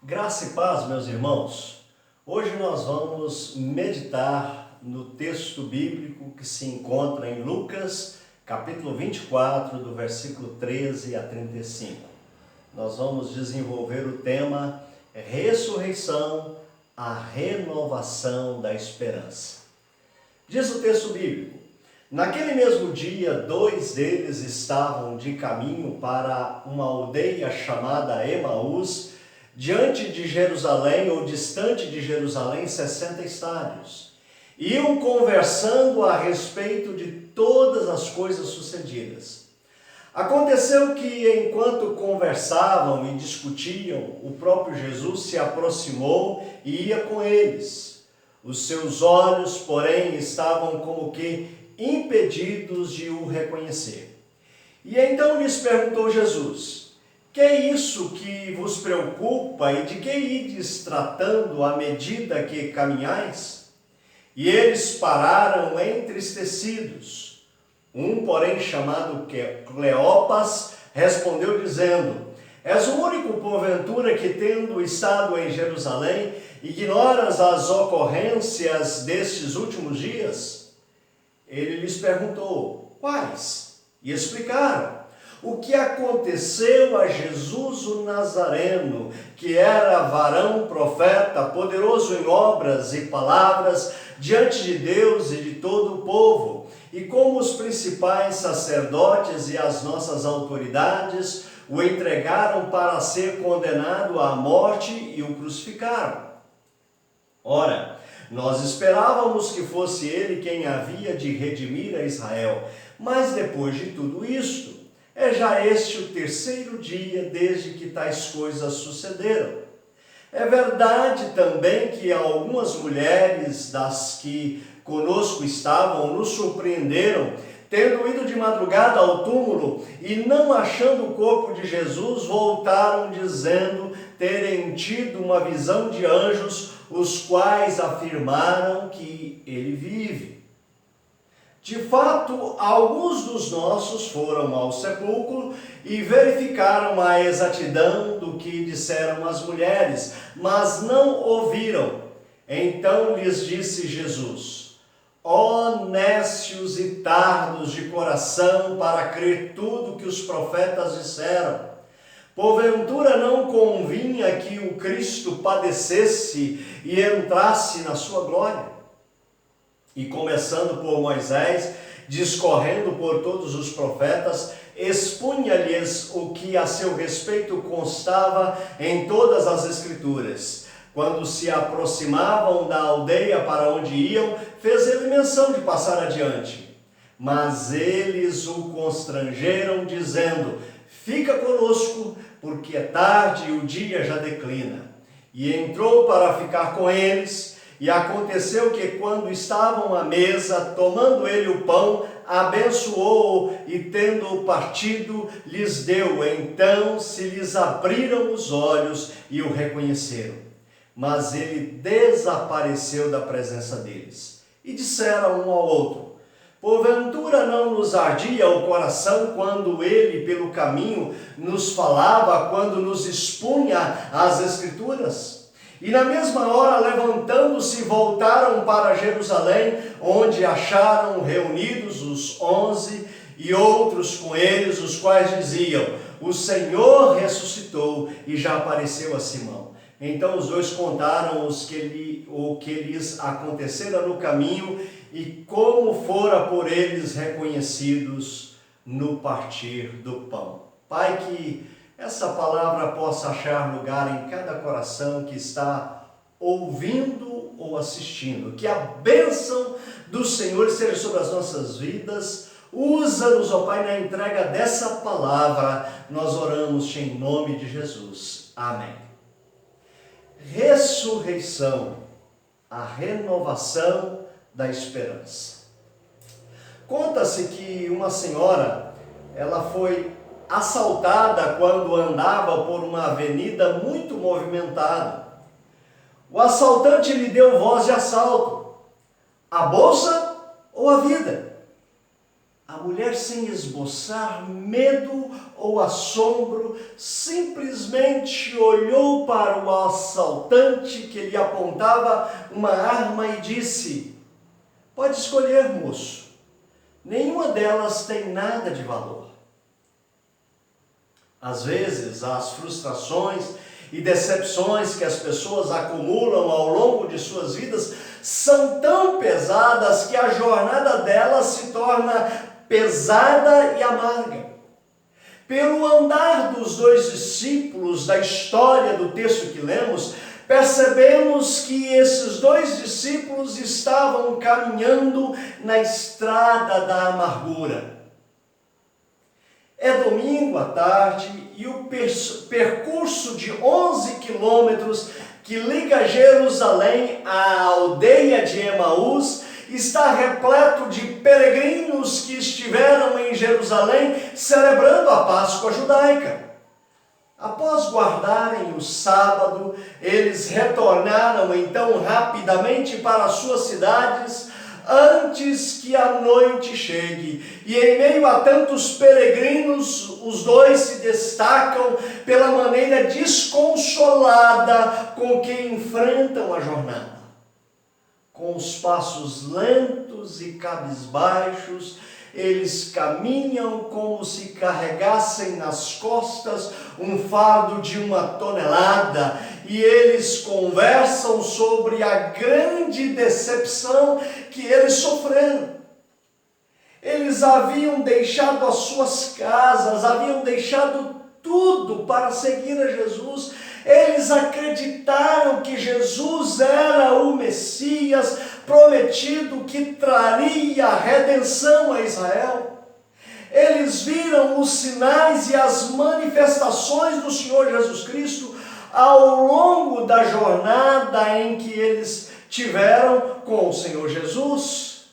Graça e paz, meus irmãos. Hoje nós vamos meditar no texto bíblico que se encontra em Lucas, capítulo 24, do versículo 13 a 35. Nós vamos desenvolver o tema Ressurreição, a renovação da esperança. Diz o texto bíblico: naquele mesmo dia, dois deles estavam de caminho para uma aldeia chamada Emaús, diante de Jerusalém, ou distante de Jerusalém, 60 estádios. Iam conversando a respeito de todas as coisas sucedidas. Aconteceu que, enquanto conversavam e discutiam, o próprio Jesus se aproximou e ia com eles. Os seus olhos, porém, estavam como que impedidos de o reconhecer. E então lhes perguntou Jesus: que é isso que vos preocupa e de que ides tratando à medida que caminhais? E eles pararam entristecidos. Um, porém, chamado Cleopas, respondeu dizendo: és o único, porventura, que, tendo estado em Jerusalém, ignoras as ocorrências destes últimos dias? Ele lhes perguntou: quais? E explicaram o que aconteceu a Jesus o Nazareno, que era varão profeta, poderoso em obras e palavras diante de Deus e de todo o povo, e como os principais sacerdotes e as nossas autoridades o entregaram para ser condenado à morte e o crucificaram. Ora, nós esperávamos que fosse ele quem havia de redimir a Israel, mas depois de tudo isto, é já este o terceiro dia desde que tais coisas sucederam. É verdade também que algumas mulheres das que conosco estavam nos surpreenderam, tendo ido de madrugada ao túmulo e não achando o corpo de Jesus, voltaram dizendo terem tido uma visão de anjos, os quais afirmaram que ele vive. De fato, alguns dos nossos foram ao sepulcro e verificaram a exatidão do que disseram as mulheres, mas não ouviram. Então lhes disse Jesus: ó nécios e tardos de coração, para crer tudo que os profetas disseram. Porventura não convinha que o Cristo padecesse e entrasse na sua glória? E começando por Moisés, discorrendo por todos os profetas, expunha-lhes o que a seu respeito constava em todas as Escrituras. Quando se aproximavam da aldeia para onde iam, fez ele menção de passar adiante. Mas eles o constrangeram, dizendo: fica conosco, porque é tarde e o dia já declina. E entrou para ficar com eles. E aconteceu que, quando estavam à mesa, tomando ele o pão, abençoou-o e, tendo-o partido, lhes deu. Então se lhes abriram os olhos e o reconheceram. Mas ele desapareceu da presença deles. E disseram um ao outro: porventura não nos ardia o coração quando ele, pelo caminho, nos falava, quando nos expunha as Escrituras? E na mesma hora, levantando-se, voltaram para Jerusalém, onde acharam reunidos os 11 e outros com eles, os quais diziam: o Senhor ressuscitou e já apareceu a Simão. Então os dois contaram o que lhes acontecera no caminho e como fora por eles reconhecidos no partir do pão. Pai, que essa palavra possa achar lugar em cada coração que está ouvindo ou assistindo. Que a bênção do Senhor seja sobre as nossas vidas. Usa-nos, ó Pai, na entrega dessa palavra. Nós oramos em nome de Jesus. Amém. Ressurreição, a renovação da esperança. Conta-se que uma senhora, ela foi assaltada quando andava por uma avenida muito movimentada. O assaltante lhe deu voz de assalto: a bolsa ou a vida? A mulher, sem esboçar medo ou assombro, simplesmente olhou para o assaltante que lhe apontava uma arma e disse: "Pode escolher, moço. Nenhuma delas tem nada de valor." Às vezes, as frustrações e decepções que as pessoas acumulam ao longo de suas vidas são tão pesadas que a jornada delas se torna pesada e amarga. Pelo andar dos dois discípulos da história do texto que lemos, percebemos que esses dois discípulos estavam caminhando na estrada da amargura. É domingo à tarde e o percurso de 11 quilômetros que liga Jerusalém à aldeia de Emaús está repleto de peregrinos que estiveram em Jerusalém celebrando a Páscoa judaica. Após guardarem o sábado, eles retornaram então rapidamente para suas cidades antes que a noite chegue. E em meio a tantos peregrinos, os dois se destacam pela maneira desconsolada com que enfrentam a jornada. Com os passos lentos e cabisbaixos, eles caminham como se carregassem nas costas um fardo de 1 tonelada, e eles conversam sobre a grande decepção que eles sofreram. Eles haviam deixado as suas casas, haviam deixado tudo para seguir a Jesus. Eles acreditaram que Jesus era o Messias prometido que traria a redenção a Israel. Eles viram os sinais e as manifestações do Senhor Jesus Cristo ao longo da jornada em que eles tiveram com o Senhor Jesus.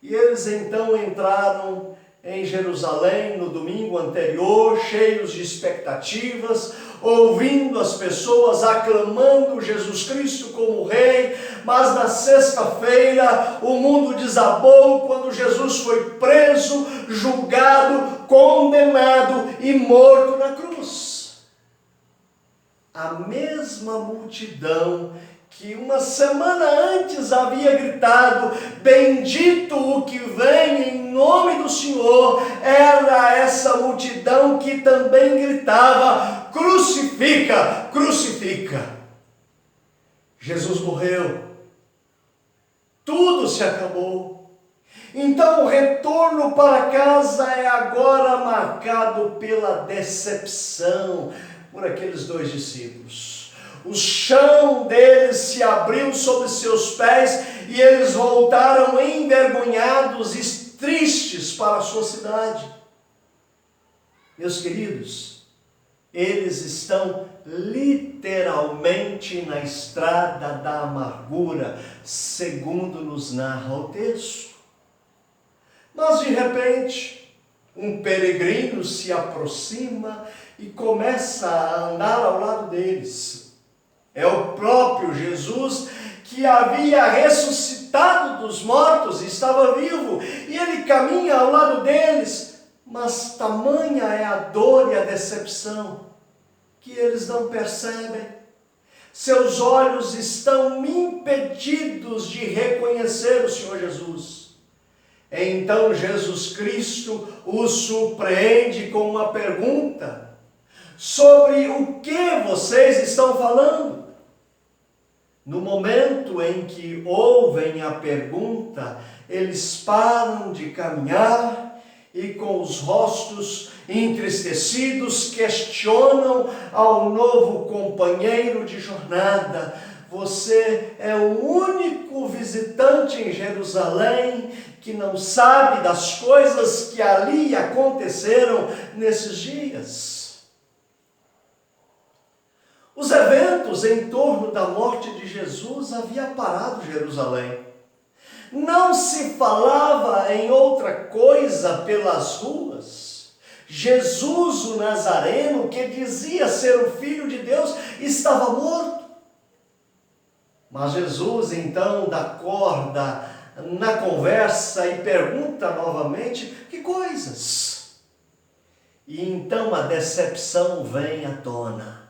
E eles então entraram em Jerusalém no domingo anterior, cheios de expectativas, ouvindo as pessoas aclamando Jesus Cristo como Rei, mas na sexta-feira o mundo desabou quando Jesus foi preso, julgado, condenado e morto na cruz. A mesma multidão que 1 semana antes havia gritado: "Bendito o que vem em nome do Senhor", era essa multidão que também gritava: "Crucifica, crucifica". Jesus morreu. Tudo se acabou. Então o retorno para casa é agora marcado pela decepção por aqueles dois discípulos. O chão deles se abriu sobre seus pés e eles voltaram envergonhados e tristes para a sua cidade. Meus queridos, eles estão literalmente na estrada da amargura, segundo nos narra o texto. Mas de repente, um peregrino se aproxima e começa a andar ao lado deles. É o próprio Jesus, que havia ressuscitado dos mortos e estava vivo, e ele caminha ao lado deles, mas tamanha é a dor e a decepção que eles não percebem. Seus olhos estão impedidos de reconhecer o Senhor Jesus. Então Jesus Cristo os surpreende com uma pergunta: sobre o que vocês estão falando? No momento em que ouvem a pergunta, eles param de caminhar e, com os rostos entristecidos, questionam ao novo companheiro de jornada: "Você é o único visitante em Jerusalém que não sabe das coisas que ali aconteceram nesses dias?" Os eventos em torno da morte de Jesus haviam parado Jerusalém. Não se falava em outra coisa pelas ruas. Jesus, o Nazareno, que dizia ser o Filho de Deus, estava morto. Mas Jesus então dá corda na conversa e pergunta novamente: que coisas? E então a decepção vem à tona.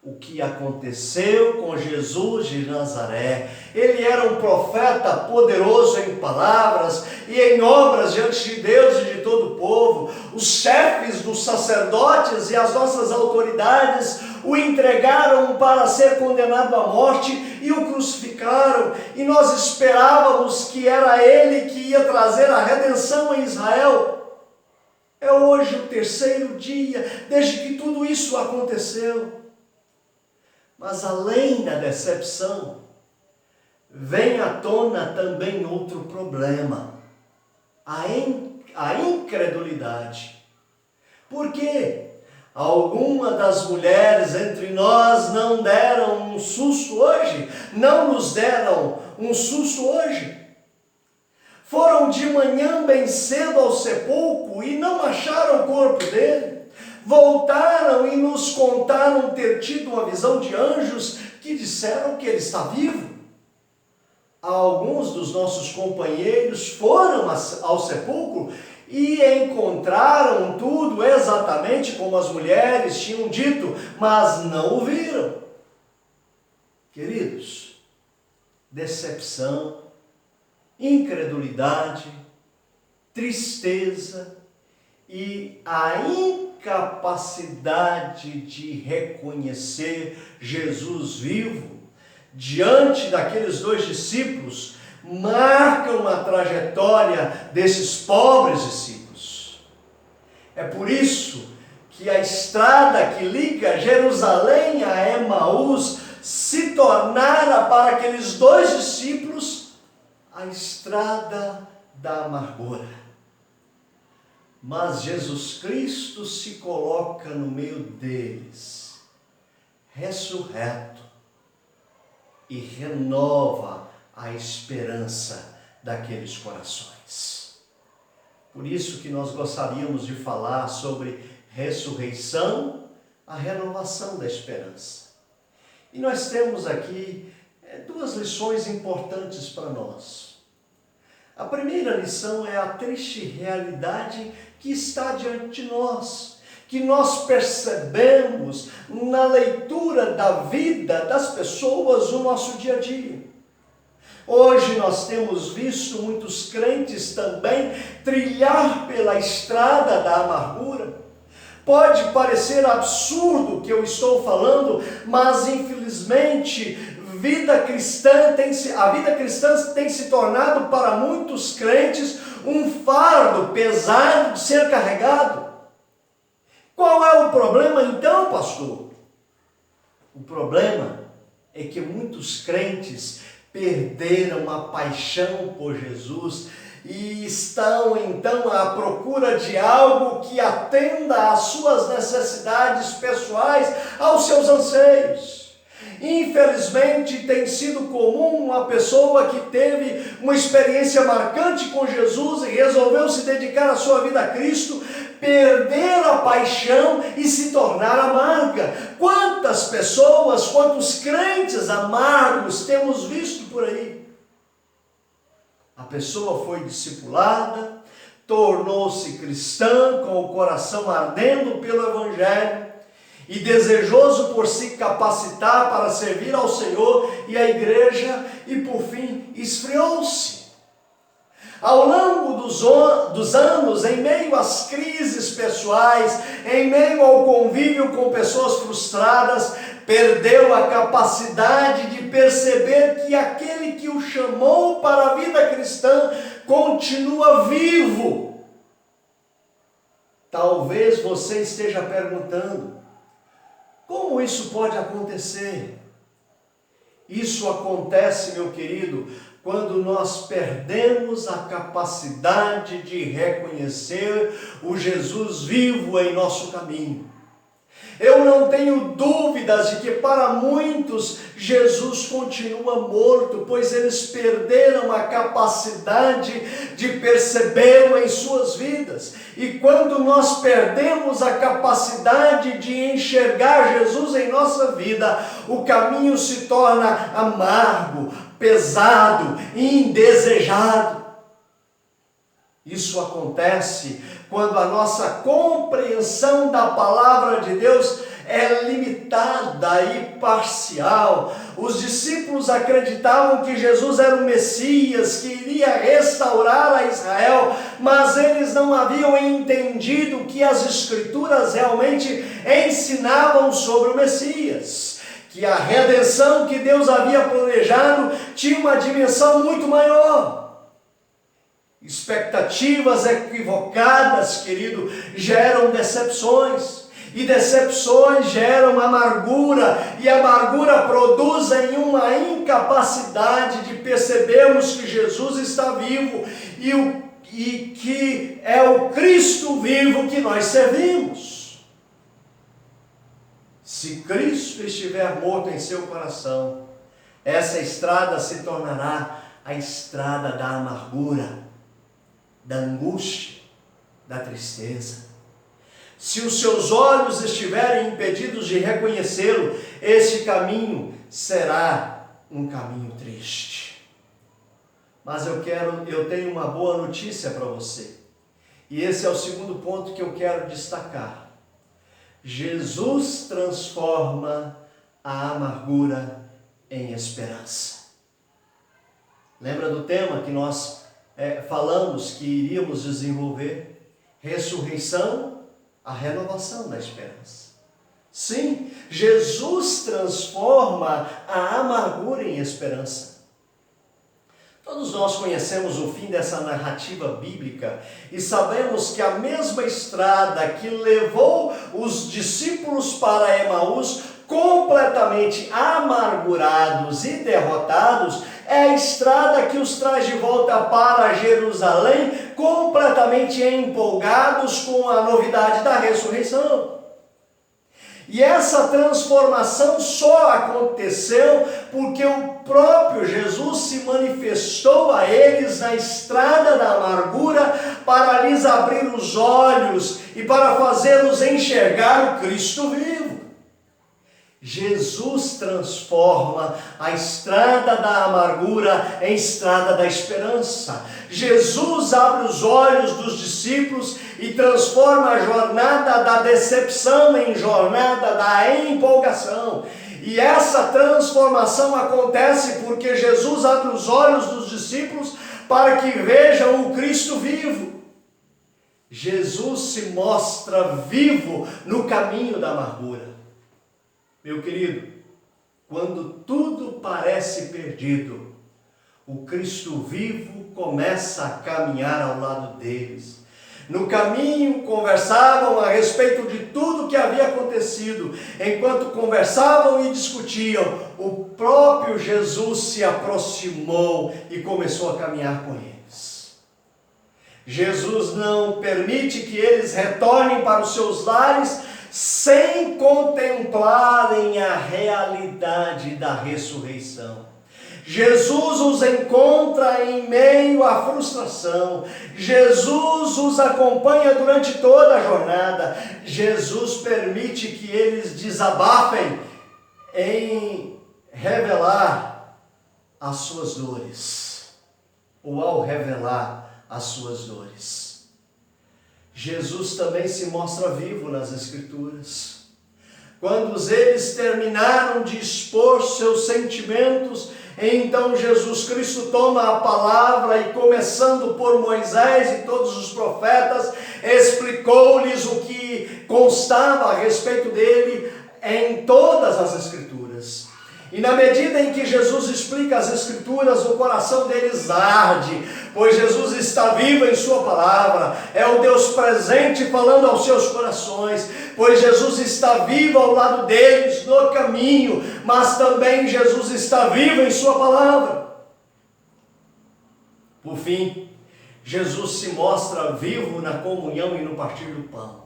O que aconteceu com Jesus de Nazaré? Ele era um profeta poderoso em palavras e em obras diante de Deus e de todo o povo. Os chefes dos sacerdotes e as nossas autoridades o entregaram para ser condenado à morte e o crucificaram. E nós esperávamos que era ele que ia trazer a redenção em Israel. É hoje o terceiro dia desde que tudo isso aconteceu. Mas além da decepção, vem à tona também outro problema: a incredulidade. Por quê? Alguma das mulheres entre nós não deram um susto hoje? Não nos deram um susto hoje? Foram de manhã bem cedo ao sepulcro e não acharam o corpo dele. Voltaram e nos contaram ter tido uma visão de anjos que disseram que ele está vivo. Alguns dos nossos companheiros foram ao sepulcro e encontraram tudo exatamente como as mulheres tinham dito, mas não o viram. Queridos, decepção, incredulidade, tristeza e a incapacidade de reconhecer Jesus vivo diante daqueles dois discípulos marcam a trajetória desses pobres discípulos. É por isso que a estrada que liga Jerusalém a Emaús se tornara para aqueles dois discípulos a estrada da amargura. Mas Jesus Cristo se coloca no meio deles, ressurreto, e renova a esperança daqueles corações. Por isso que nós gostaríamos de falar sobre ressurreição, a renovação da esperança. E nós temos aqui duas lições importantes para nós. A primeira lição é a triste realidade que está diante de nós, que nós percebemos na leitura da vida das pessoas no nosso dia a dia. Hoje nós temos visto muitos crentes também trilhar pela estrada da amargura. Pode parecer absurdo o que eu estou falando, mas infelizmente a vida cristã tem se tornado para muitos crentes um fardo pesado de ser carregado. Qual é o problema então, pastor? O problema é que muitos crentes perderam a paixão por Jesus e estão então à procura de algo que atenda às suas necessidades pessoais, aos seus anseios. Infelizmente tem sido comum uma pessoa que teve uma experiência marcante com Jesus e resolveu se dedicar a sua vida a Cristo, perder a paixão e se tornar amarga. Quantas pessoas, quantos crentes amargos temos visto por aí? A pessoa foi discipulada, tornou-se cristã com o coração ardendo pelo Evangelho e desejoso por se capacitar para servir ao Senhor e à igreja, e por fim esfriou-se. Ao longo dos anos, em meio às crises pessoais, em meio ao convívio com pessoas frustradas, perdeu a capacidade de perceber que aquele que o chamou para a vida cristã continua vivo. Talvez você esteja perguntando: como isso pode acontecer? Isso acontece, meu querido, quando nós perdemos a capacidade de reconhecer o Jesus vivo em nosso caminho. Eu não tenho dúvidas de que para muitos Jesus continua morto, pois eles perderam a capacidade de percebê-lo em suas vidas. E quando nós perdemos a capacidade de enxergar Jesus em nossa vida, o caminho se torna amargo, pesado, indesejado. Isso acontece quando a nossa compreensão da palavra de Deus é limitada e parcial. Os discípulos acreditavam que Jesus era o Messias, que iria restaurar a Israel, mas eles não haviam entendido que as Escrituras realmente ensinavam sobre o Messias, que a redenção que Deus havia planejado tinha uma dimensão muito maior. Expectativas equivocadas, querido, geram decepções. E decepções geram amargura, e amargura produzem uma incapacidade de percebermos que Jesus está vivo e que é o Cristo vivo que nós servimos. Se Cristo estiver morto em seu coração, essa estrada se tornará a estrada da amargura, da angústia, da tristeza. Se os seus olhos estiverem impedidos de reconhecê-lo, este caminho será um caminho triste. Mas eu tenho uma boa notícia para você. E esse é o segundo ponto que eu quero destacar. Jesus transforma a amargura em esperança. Lembra do tema que nós falamos que iríamos desenvolver? Ressurreição, a renovação da esperança. Sim, Jesus transforma a amargura em esperança. Todos nós conhecemos o fim dessa narrativa bíblica e sabemos que a mesma estrada que levou os discípulos para Emaús completamente amargurados e derrotados é a estrada que os traz de volta para Jerusalém completamente empolgados com a novidade da ressurreição. E essa transformação só aconteceu porque o próprio Jesus se manifestou a eles na estrada da amargura para lhes abrir os olhos e para fazê-los enxergar o Cristo vivo. Jesus transforma a estrada da amargura em estrada da esperança. Jesus abre os olhos dos discípulos e transforma a jornada da decepção em jornada da empolgação. E essa transformação acontece porque Jesus abre os olhos dos discípulos para que vejam o Cristo vivo. Jesus se mostra vivo no caminho da amargura. Meu querido, quando tudo parece perdido, o Cristo vivo começa a caminhar ao lado deles. No caminho conversavam a respeito de tudo que havia acontecido. Enquanto conversavam e discutiam, o próprio Jesus se aproximou e começou a caminhar com eles. Jesus não permite que eles retornem para os seus lares sem contemplarem a realidade da ressurreição. Jesus os encontra em meio à frustração. Jesus os acompanha durante toda a jornada. Jesus permite que eles desabafem em revelar as suas dores, ou ao revelar as suas dores. Jesus também se mostra vivo nas Escrituras. Quando eles terminaram de expor seus sentimentos, então Jesus Cristo toma a palavra e, começando por Moisés e todos os profetas, explicou-lhes o que constava a respeito dele em todas as Escrituras. E na medida em que Jesus explica as Escrituras, o coração deles arde, pois Jesus está vivo em sua palavra, é o Deus presente falando aos seus corações, pois Jesus está vivo ao lado deles no caminho, mas também Jesus está vivo em sua palavra. Por fim, Jesus se mostra vivo na comunhão e no partir do pão.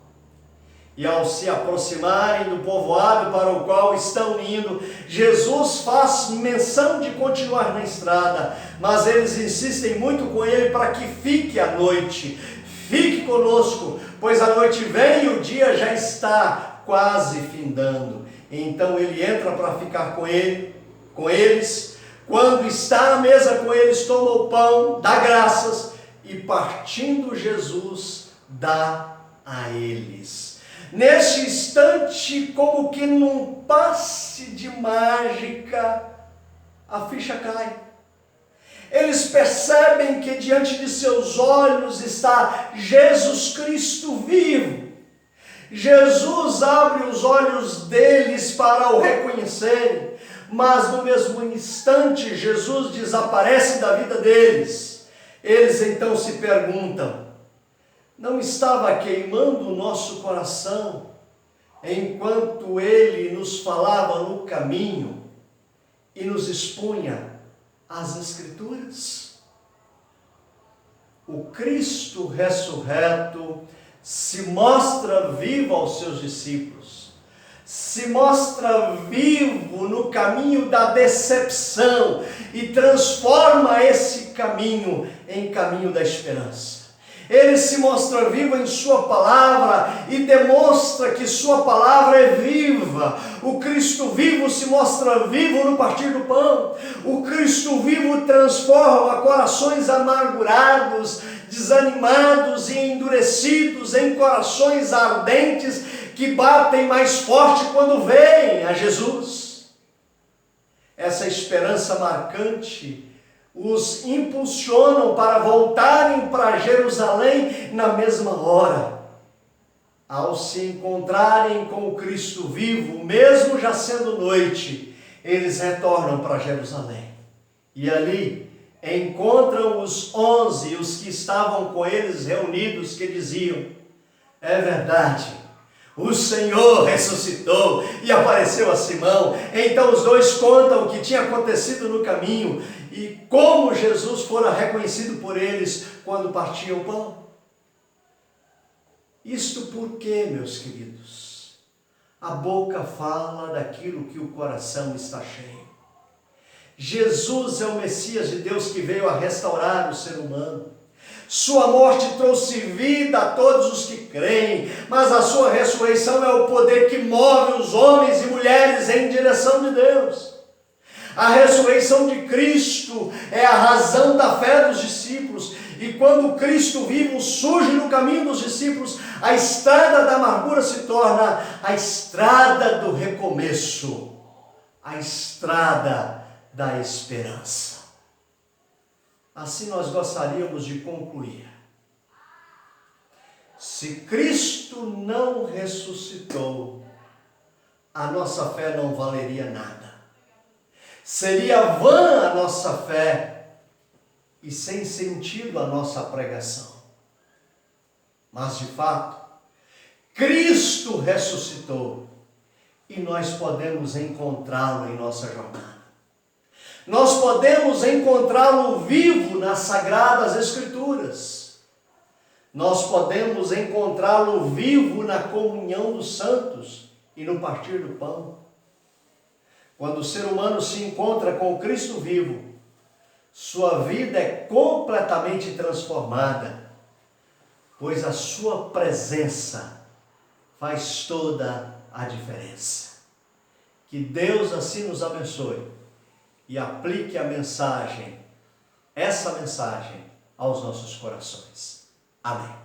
E ao se aproximarem do povoado para o qual estão indo, Jesus faz menção de continuar na estrada, mas eles insistem muito com ele para que fique à noite. Fique conosco, pois a noite vem e o dia já está quase findando. Então ele entra para ficar com eles, Quando está à mesa com eles, toma o pão, dá graças e partindo Jesus, dá a eles. Neste instante, como que num passe de mágica, a ficha cai. Eles percebem que diante de seus olhos está Jesus Cristo vivo. Jesus abre os olhos deles para o reconhecerem, mas no mesmo instante Jesus desaparece da vida deles. Eles então se perguntam: não estava queimando o nosso coração enquanto ele nos falava no caminho e nos expunha as Escrituras? O Cristo ressurreto se mostra vivo aos seus discípulos, se mostra vivo no caminho da decepção e transforma esse caminho em caminho da esperança. Ele se mostra vivo em sua palavra e demonstra que sua palavra é viva. O Cristo vivo se mostra vivo no partir do pão. O Cristo vivo transforma corações amargurados, desanimados e endurecidos em corações ardentes que batem mais forte quando veem a Jesus. Essa esperança marcante os impulsionam para voltarem para Jerusalém na mesma hora. Ao se encontrarem com o Cristo vivo, mesmo já sendo noite, eles retornam para Jerusalém. E ali encontram os 11, os que estavam com eles reunidos, que diziam: é verdade, o Senhor ressuscitou e apareceu a Simão. Então os dois contam o que tinha acontecido no caminho e como Jesus fora reconhecido por eles quando partiam o pão. Isto porque, meus queridos, a boca fala daquilo que o coração está cheio. Jesus é o Messias de Deus que veio a restaurar o ser humano. Sua morte trouxe vida a todos os que creem, mas a sua ressurreição é o poder que move os homens e mulheres em direção de Deus. A ressurreição de Cristo é a razão da fé dos discípulos, e quando Cristo vivo surge no caminho dos discípulos, a estrada da amargura se torna a estrada do recomeço, a estrada da esperança. Assim nós gostaríamos de concluir. Se Cristo não ressuscitou, a nossa fé não valeria nada. Seria vã a nossa fé e sem sentido a nossa pregação. Mas de fato, Cristo ressuscitou e nós podemos encontrá-lo em nossa jornada. Nós podemos encontrá-lo vivo nas Sagradas Escrituras. Nós podemos encontrá-lo vivo na comunhão dos santos e no partir do pão. Quando o ser humano se encontra com o Cristo vivo, sua vida é completamente transformada, pois a sua presença faz toda a diferença. Que Deus assim nos abençoe e aplique a mensagem, essa mensagem, aos nossos corações. Amém.